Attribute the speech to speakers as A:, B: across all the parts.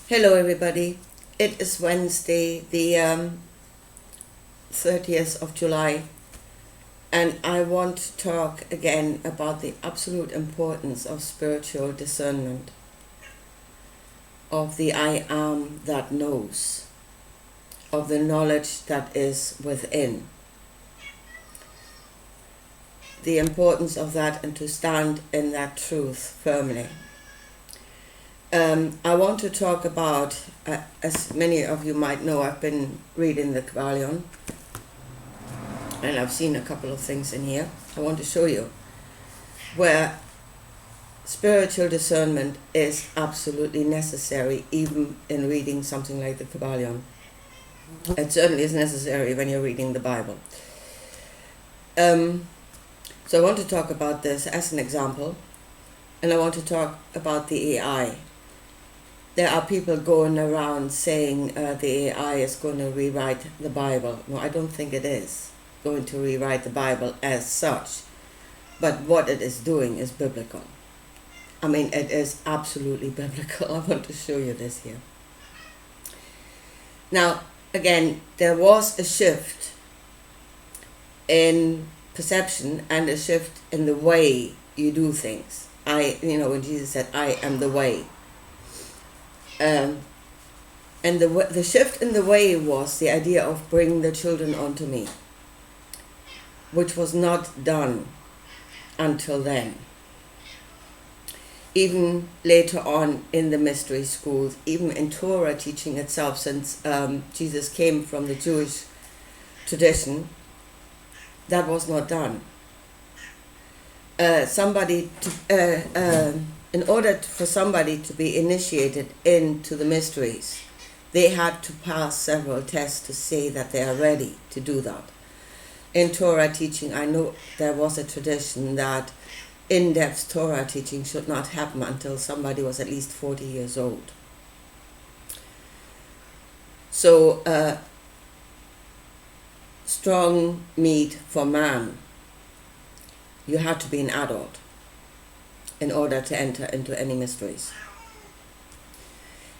A: Hello everybody, it is Wednesday the 30th of July, and I want to talk again about the absolute importance of spiritual discernment, of the I am that knows, of the knowledge that is within, the importance of that, and to stand in that truth firmly. I want to talk about, as many of you might know, I've been reading the Kybalion, and I've seen a couple of things in here. I want to show you where spiritual discernment is absolutely necessary, even in reading something like the Kybalion. It certainly is necessary when you're reading the Bible. So I want to talk about this as an example, and I want to talk about the AI. There are people going around saying the AI is going to rewrite the Bible. No, I don't think it is going to rewrite the Bible as such. But what it is doing is biblical. I mean, it is absolutely biblical. I want to show you this here. Now, again, there was a shift in perception and a shift in the way you do things. When Jesus said, I am the way. And the shift in the way was the idea of bringing the children onto me, which was not done until then. Even later on in the mystery schools, even in Torah teaching itself, since Jesus came from the Jewish tradition, that was not done. In order for somebody to be initiated into the mysteries, they had to pass several tests to say that they are ready to do that. In Torah teaching, I know there was a tradition that in-depth Torah teaching should not happen until somebody was at least 40 years old. So, strong meat for man, you had to be an adult in order to enter into any mysteries.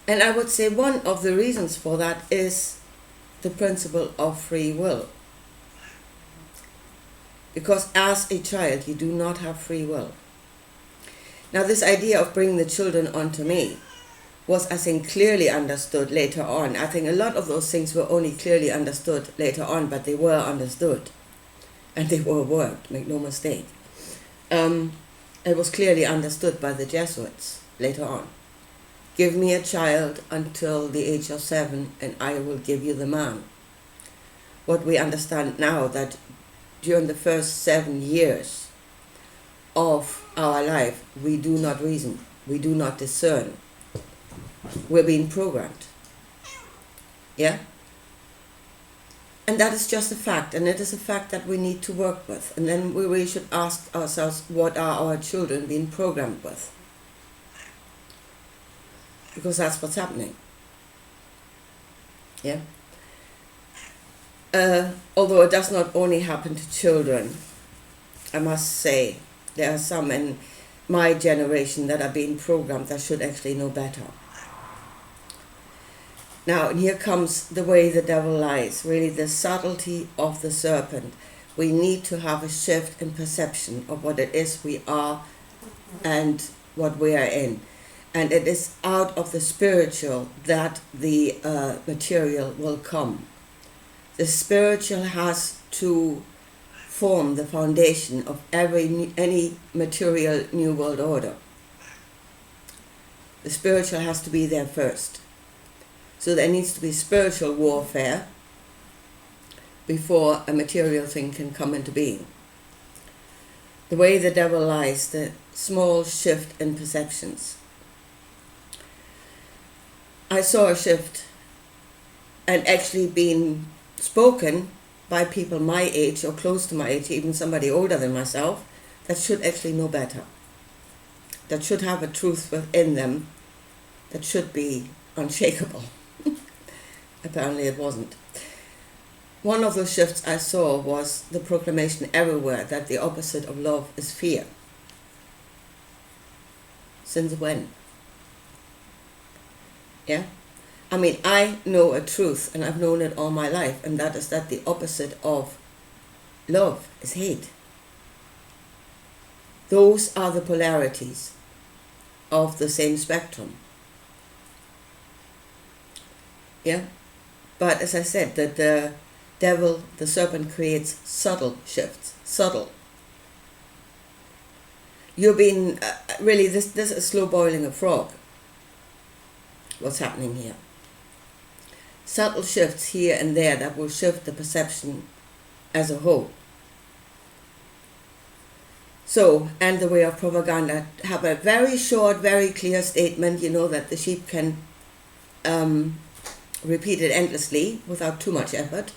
A: And I would say one of the reasons for that is the principle of free will. Because as a child, you do not have free will. Now, this idea of bringing the children onto me was, I think, clearly understood later on. I think a lot of those things were only clearly understood later on, but they were understood. And they were worked, make no mistake. It was clearly understood by the Jesuits later on. Give me a child until the age of 7 and I will give you the man. What we understand now, that during the first 7 years of our life, we do not reason, we do not discern. We're being programmed. Yeah? And that is just a fact, and it is a fact that we need to work with. And then we should ask ourselves, what are our children being programmed with? Because that's what's happening. Yeah? Although it does not only happen to children, I must say, there are some in my generation that are being programmed that should actually know better. Now, and here comes the way the devil lies, really the subtlety of the serpent. We need to have a shift in perception of what it is we are and what we are in. And it is out of the spiritual that the material will come. The spiritual has to form the foundation of any material new world order. The spiritual has to be there first. So there needs to be spiritual warfare before a material thing can come into being. The way the devil lies, the small shift in perceptions. I saw a shift, and actually being spoken by people my age or close to my age, even somebody older than myself, that should actually know better. That should have a truth within them that should be unshakable. Apparently it wasn't. One of those shifts I saw was the proclamation everywhere that the opposite of love is fear. Since when? Yeah? I mean, I know a truth, and I've known it all my life, and that is that the opposite of love is hate. Those are the polarities of the same spectrum. Yeah? But as I said, that the devil, the serpent, creates subtle shifts. Subtle. You've been, really, this is slow boiling a frog. What's happening here? Subtle shifts here and there that will shift the perception as a whole. So, and the way of propaganda have a very short, very clear statement, that the sheep can repeat it endlessly without too much effort.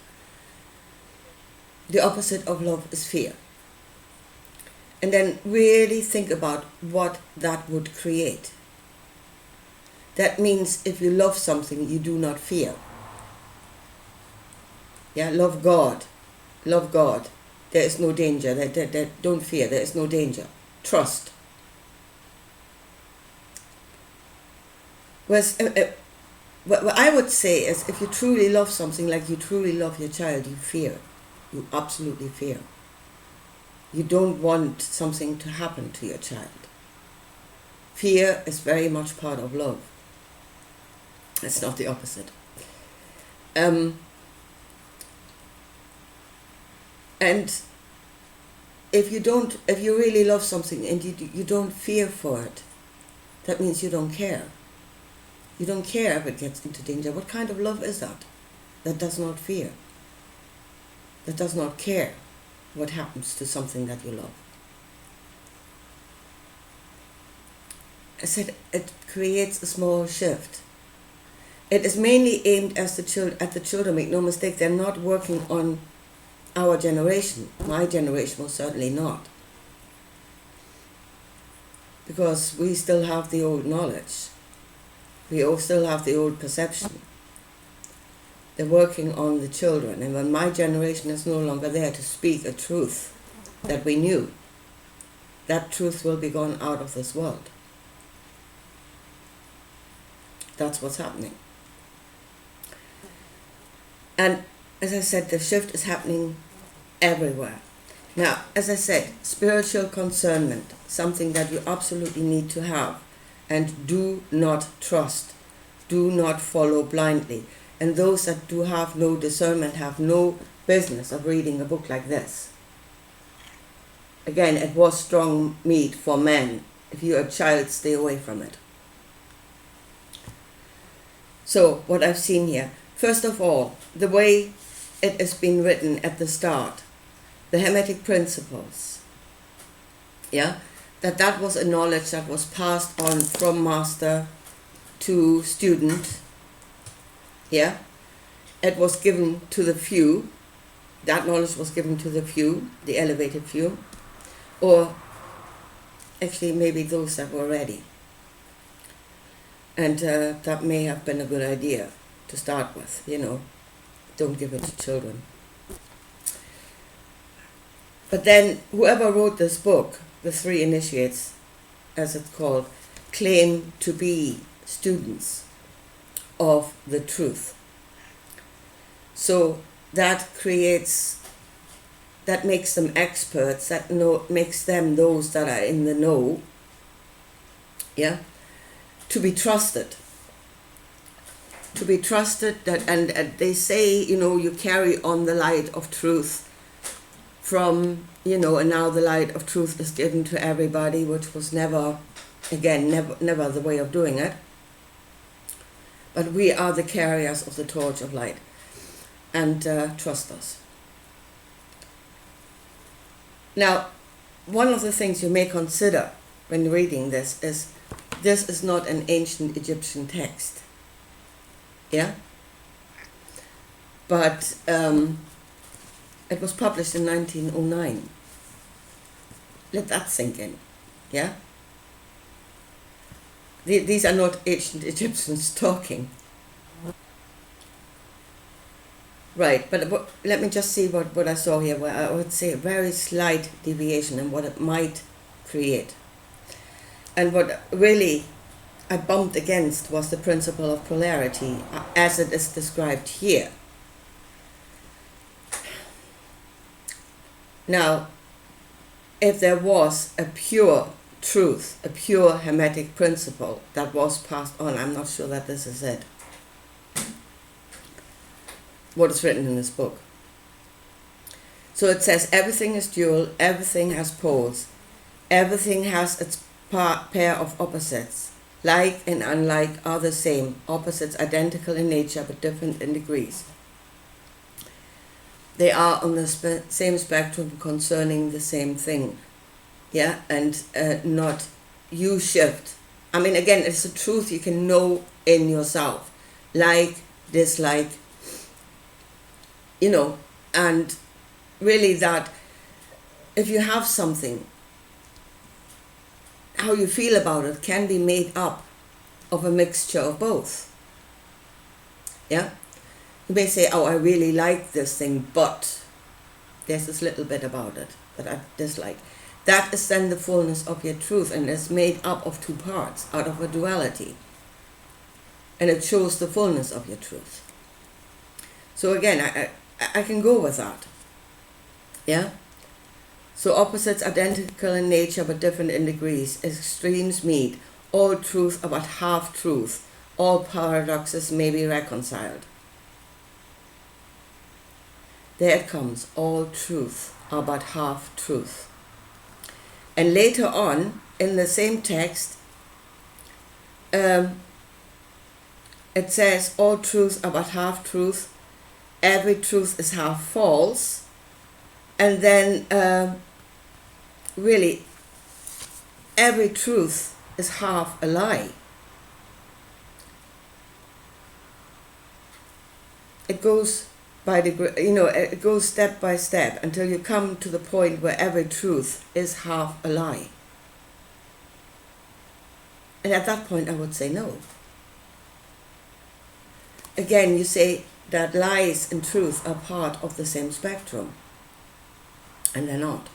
A: The opposite of love is fear. And then really think about what that would create. That means if you love something, you do not fear. Yeah, love God. Love God. There is no danger. Don't fear. There is no danger. Trust. Whereas, what I would say is, if you truly love something, like you truly love your child, you fear. You absolutely fear. You don't want something to happen to your child. Fear is very much part of love. It's not the opposite. And if you really love something and you don't fear for it, that means you don't care. You don't care if it gets into danger. What kind of love is that? That does not fear. That does not care what happens to something that you love. I said it creates a small shift. It is mainly aimed at the children. Make no mistake, they're not working on our generation. My generation was certainly not. Because we still have the old knowledge. We all still have the old perception. They're working on the children. And when my generation is no longer there to speak a truth that we knew, that truth will be gone out of this world. That's what's happening. And as I said, the shift is happening everywhere. Now, as I said, spiritual concernment, something that you absolutely need to have. And do not trust. Do not follow blindly. And those that do have no discernment have no business of reading a book like this. Again, it was strong meat for men. If you're a child, stay away from it. So, what I've seen here, first of all, the way it has been written at the start, the Hermetic principles, yeah, that was a knowledge that was passed on from master to student, yeah. It was given to the few, that knowledge was given to the few, the elevated few, or actually maybe those that were ready. And that may have been a good idea to start with, don't give it to children. But then whoever wrote this book, the three initiates, as it's called, claim to be students of the truth. So that makes them experts, makes them those that are in the know, yeah, to be trusted. To be trusted, and they say, you carry on the light of truth from, and now the light of truth is given to everybody, which was never the way of doing it. But we are the carriers of the torch of light, and trust us. Now, one of the things you may consider when reading this is not an ancient Egyptian text. Yeah? But it was published in 1909. Let that sink in. Yeah? These are not ancient Egyptians talking. Right, but let me just see what I saw here, where I would say a very slight deviation in what it might create. And what really I bumped against was the principle of polarity as it is described here. Now, if there was a pure truth, a pure Hermetic principle that was passed on, I'm not sure that this is it, what is written in this book. So it says everything is dual, everything has poles, everything has its pair of opposites. Like and unlike are the same, opposites identical in nature but different in degrees. They are on the same spectrum concerning the same thing. Yeah, and not you shift. I mean, again, it's a truth you can know in yourself. Like, dislike, and really that if you have something, how you feel about it can be made up of a mixture of both. Yeah? You may say, oh, I really like this thing, but there's this little bit about it that I dislike. That is then the fullness of your truth, and it's made up of two parts, out of a duality. And it shows the fullness of your truth. So again, I can go with that. Yeah? So opposites identical in nature but different in degrees. Extremes meet. All truth about half-truth. All paradoxes may be reconciled. There it comes. All truth about half-truth. And later on, in the same text, it says all truth about half-truth. Every truth is half false. And then really every truth is half a lie. It goes it goes step by step until you come to the point where every truth is half a lie. And at that point I would say no. Again, you say that lies and truth are part of the same spectrum. And they're not.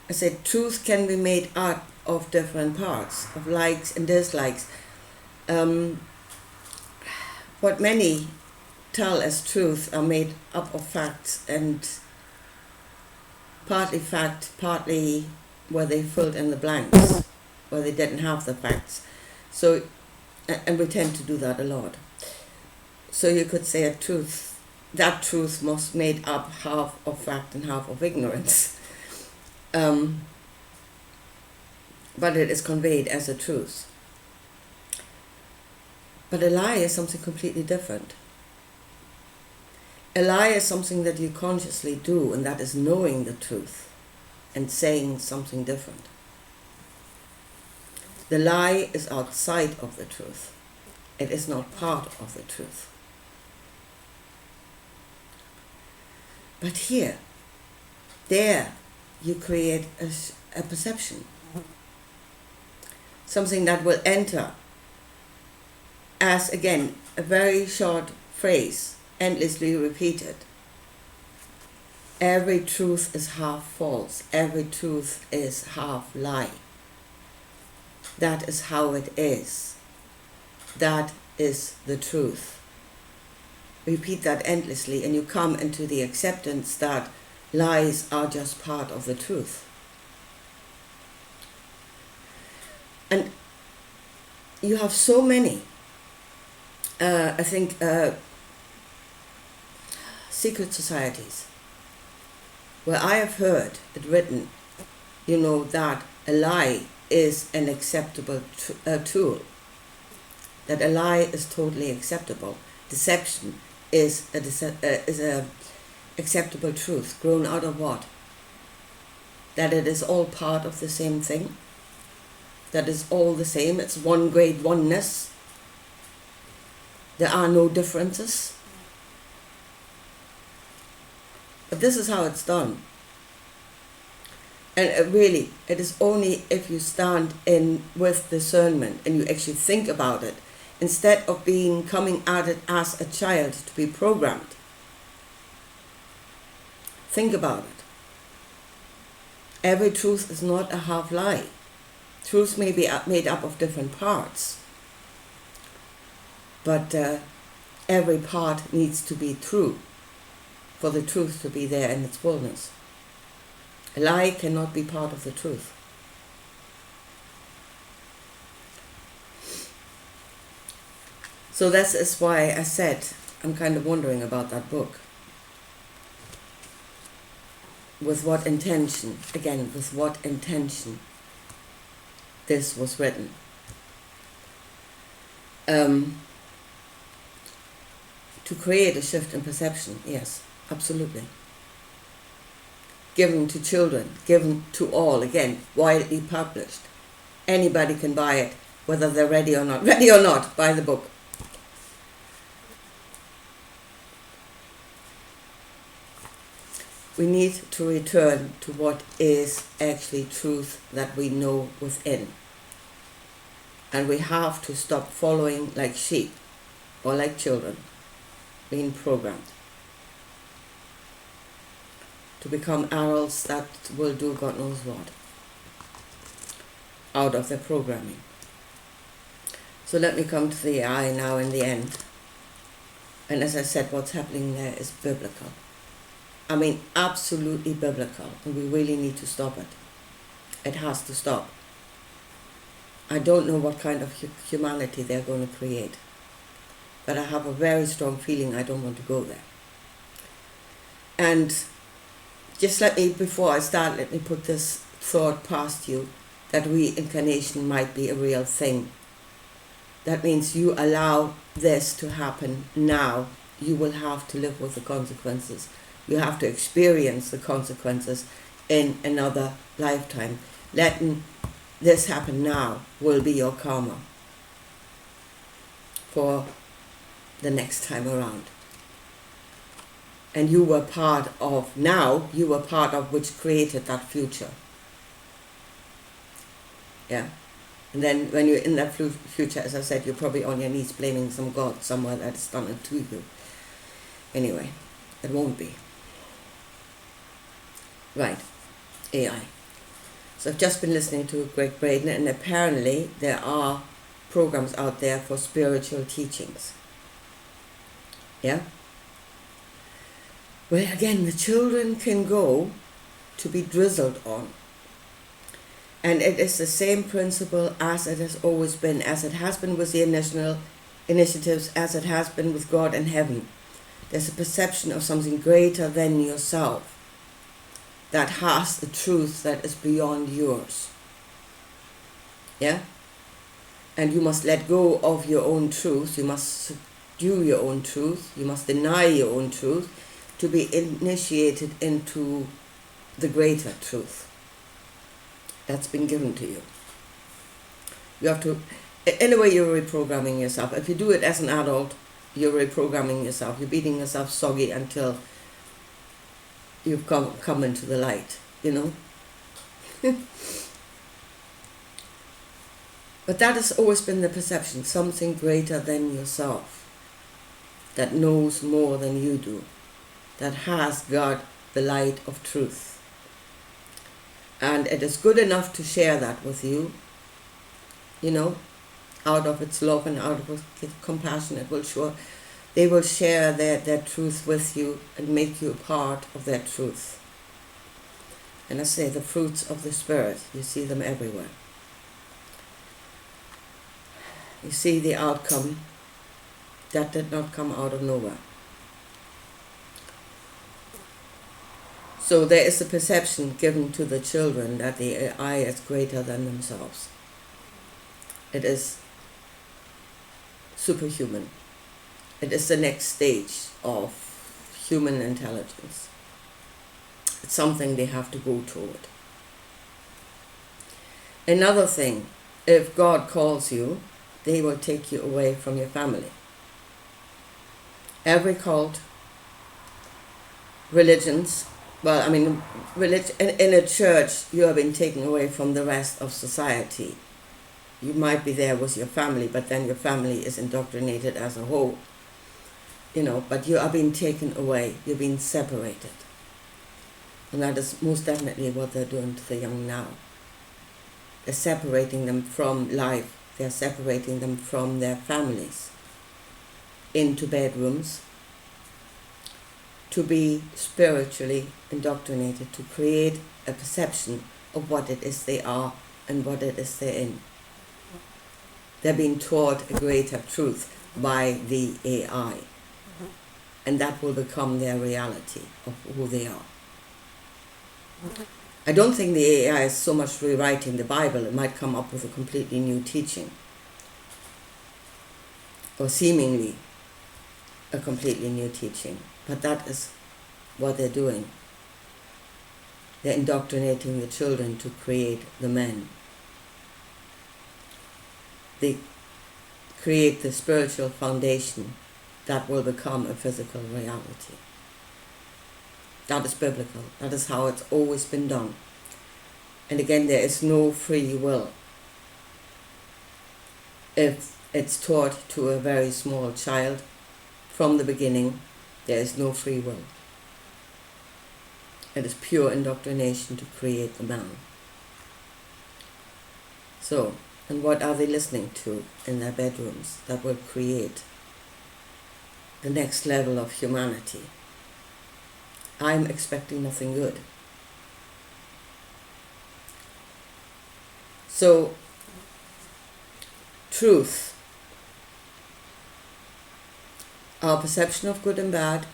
A: I said truth can be made up of different parts, of likes and dislikes. What many tell as truth are made up of facts, and partly fact, partly where they filled in the blanks, where they didn't have the facts. So, and we tend to do that a lot. So you could say that truth was made up half of fact and half of ignorance. But it is conveyed as a truth. But a lie is something completely different. A lie is something that you consciously do, and that is knowing the truth and saying something different. The lie is outside of the truth. It is not part of the truth. But there, you create a perception. Something that will enter as, again, a very short phrase, endlessly repeated. Every truth is half false. Every truth is half lie. That is how it is. That is the truth. Repeat that endlessly and you come into the acceptance that lies are just part of the truth. And you have so many, secret societies where I have heard it written, that a lie is an acceptable tool, that a lie is totally acceptable. Deception is a acceptable truth. Grown out of what? That it is all part of the same thing. That is all the same. It's one great oneness. There are no differences. But this is how it's done. And really, it is only if you stand in with discernment and you actually think about it, instead of coming at it as a child to be programmed. Think about it. Every truth is not a half lie. Truth may be made up of different parts, but every part needs to be true for the truth to be there in its fullness. A lie cannot be part of the truth. So that is why I said I'm kind of wondering about that book. With what intention, again, with what intention this was written. To create a shift in perception, yes, absolutely. Given to children, given to all, again, widely published. Anybody can buy it, whether they're ready or not. Ready or not, buy the book. We need to return to what is actually truth that we know within. And we have to stop following like sheep or like children, being programmed to become adults that will do God knows what out of their programming. So let me come to the I now in the end. And as I said, what's happening there is biblical. I mean, absolutely biblical, and we really need to stop it. It has to stop. I don't know what kind of humanity they're going to create, but I have a very strong feeling I don't want to go there. And just before I start, let me put this thought past you, that reincarnation might be a real thing. That means you allow this to happen now. You will have to live with the consequences. You have to experience the consequences in another lifetime. Letting this happen now will be your karma for the next time around. And you were part of which created that future. Yeah. And then when you're in that future, as I said, you're probably on your knees blaming some God somewhere that's done it to you. Anyway, it won't be. Right, AI. So I've just been listening to Greg Braden, and apparently there are programs out there for spiritual teachings. Yeah? Well, again, the children can go to be drizzled on. And it is the same principle as it has always been, as it has been with the initial initiatives, as it has been with God and heaven. There's a perception of something greater than yourself that has the truth that is beyond yours. Yeah? And you must let go of your own truth. You must subdue your own truth. You must deny your own truth to be initiated into the greater truth that's been given to you. You have to, in a way, you're reprogramming yourself. If you do it as an adult, you're reprogramming yourself. You're beating yourself soggy until you've come into the light, you know. But that has always been the perception, something greater than yourself, that knows more than you do, that has got the light of truth. And it is good enough to share that with you, you know, out of its love and out of its compassion. They will share their truth with you and make you a part of their truth. And I say the fruits of the Spirit, you see them everywhere. You see the outcome that did not come out of nowhere. So there is a perception given to the children that the I is greater than themselves. It is superhuman. It is the next stage of human intelligence. It's something they have to go toward. Another thing, if God calls you, they will take you away from your family. Every cult, religions, in a church, you have been taken away from the rest of society. You might be there with your family, but then your family is indoctrinated as a whole. You know, but you are being taken away, you're being separated. And that is most definitely what they're doing to the young now. They're separating them from life. They're separating them from their families into bedrooms to be spiritually indoctrinated, to create a perception of what it is they are and what it is they're in. They're being taught a greater truth by the AI, and that will become their reality of who they are. I don't think the AI is so much rewriting the Bible. It might come up with a completely new teaching, or seemingly a completely new teaching, but that is what they're doing. They're indoctrinating the children to create the men. They create the spiritual foundation that will become a physical reality. That is biblical. That is how it's always been done. And again, there is no free will. If it's taught to a very small child from the beginning, there is no free will. It is pure indoctrination to create the man. So, and what are they listening to in their bedrooms that will create the next level of humanity? I'm expecting nothing good. So, truth, our perception of good and bad,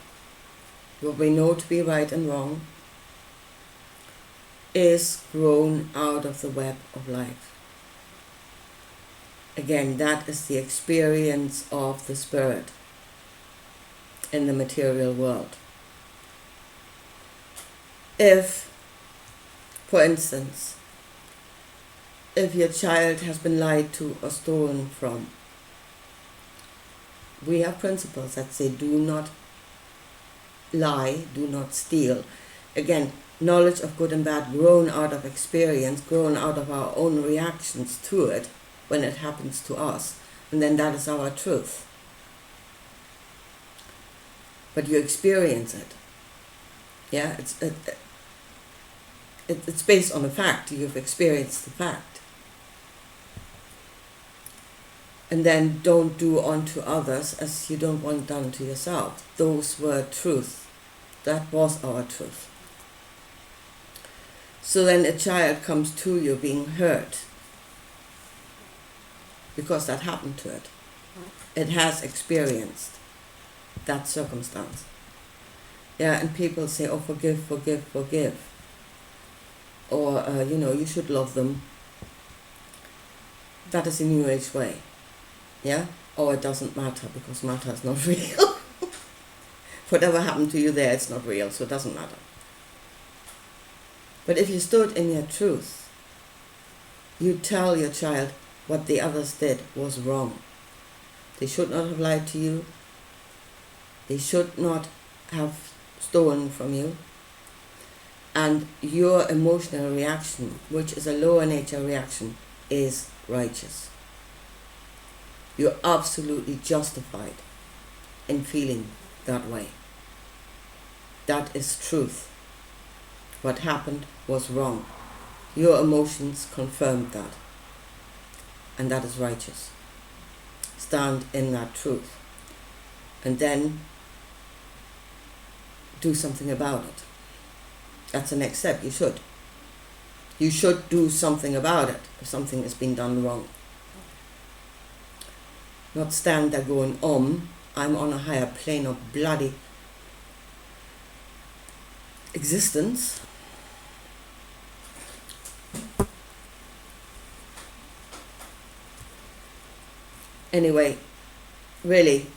A: what we know to be right and wrong, is grown out of the web of life. Again, that is the experience of the spirit in the material world. If, for instance, if your child has been lied to or stolen from, we have principles that say do not lie, do not steal. Again, knowledge of good and bad grown out of experience, grown out of our own reactions to it when it happens to us, and then that is our truth. But you experience it. Yeah, it's based on a fact. You've experienced the fact. And then don't do unto others as you don't want done to yourself. Those were truth. That was our truth. So then a child comes to you being hurt because that happened to it. It has experienced that circumstance. Yeah, and people say, oh, forgive, forgive, forgive. Or, you should love them. That is a New Age way. Yeah? Or it doesn't matter because matter is not real. Whatever happened to you there, it's not real, so it doesn't matter. But if you stood in your truth, you tell your child what the others did was wrong. They should not have lied to you. They should not have stolen from you. And your emotional reaction, which is a lower nature reaction, is righteous. You're absolutely justified in feeling that way. That is truth. What happened was wrong. Your emotions confirmed that. And that is righteous. Stand in that truth. And then do something about it. That's the next step. You should. You should do something about it if something has been done wrong. Not stand there going, I'm on a higher plane of bloody existence. Anyway, really,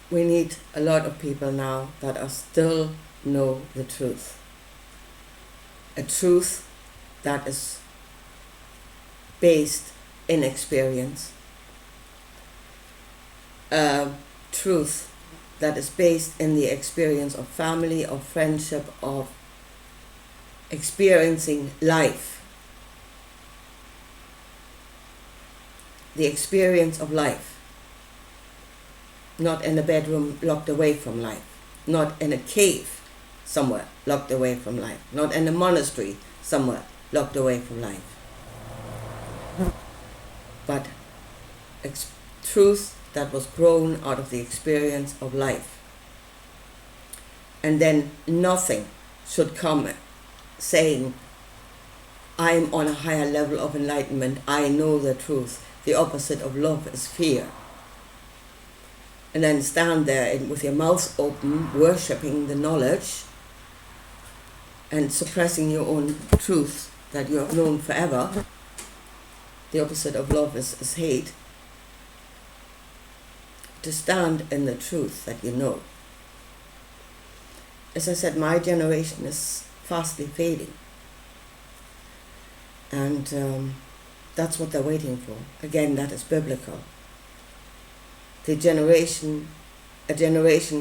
A: we need a lot of people now that are still know the truth. A truth that is based in experience. A truth that is based in the experience of family, of friendship, of experiencing life. The experience of life. Not in a bedroom locked away from life. Not in a cave somewhere locked away from life. Not in a monastery somewhere locked away from life. but truth that was grown out of the experience of life. And then nothing should come saying, I'm on a higher level of enlightenment, I know the truth. The opposite of love is fear. And then stand there with your mouth open, worshipping the knowledge and suppressing your own truth that you have known forever. The opposite of love is hate. To stand in the truth that you know. As I said, my generation is fastly fading. And that's what they're waiting for. Again, that is biblical. A generation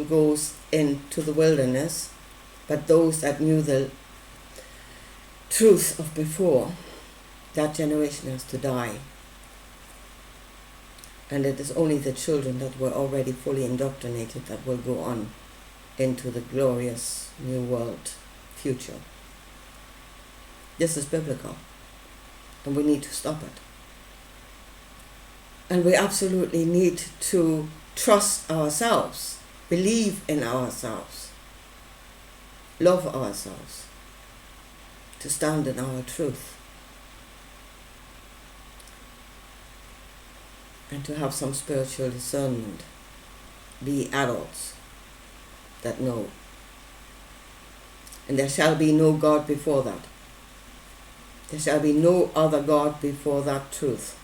A: goes into the wilderness, but those that knew the truth of before, that generation has to die. And it is only the children that were already fully indoctrinated that will go on into the glorious new world future. This is biblical, and we need to stop it. And we absolutely need to trust ourselves, believe in ourselves, love ourselves, to stand in our truth, and to have some spiritual discernment, be adults that know. And there shall be no God before that. There shall be no other God before that truth.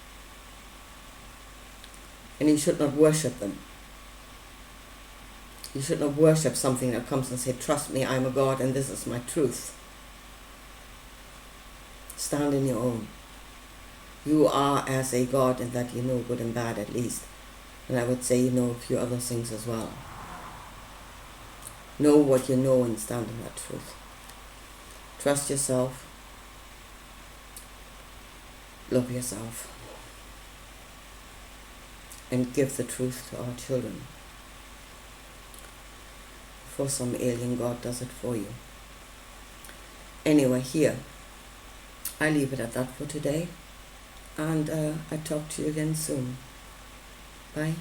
A: And you should not worship them. You should not worship something that comes and say, trust me, I'm a God and this is my truth. Stand in your own. You are as a God in that you know good and bad at least. And I would say you know a few other things as well. Know what you know and stand in that truth. Trust yourself. Love yourself. And give the truth to our children. Before some alien God does it for you. Anyway, here, I leave it at that for today. And I talk to you again soon. Bye.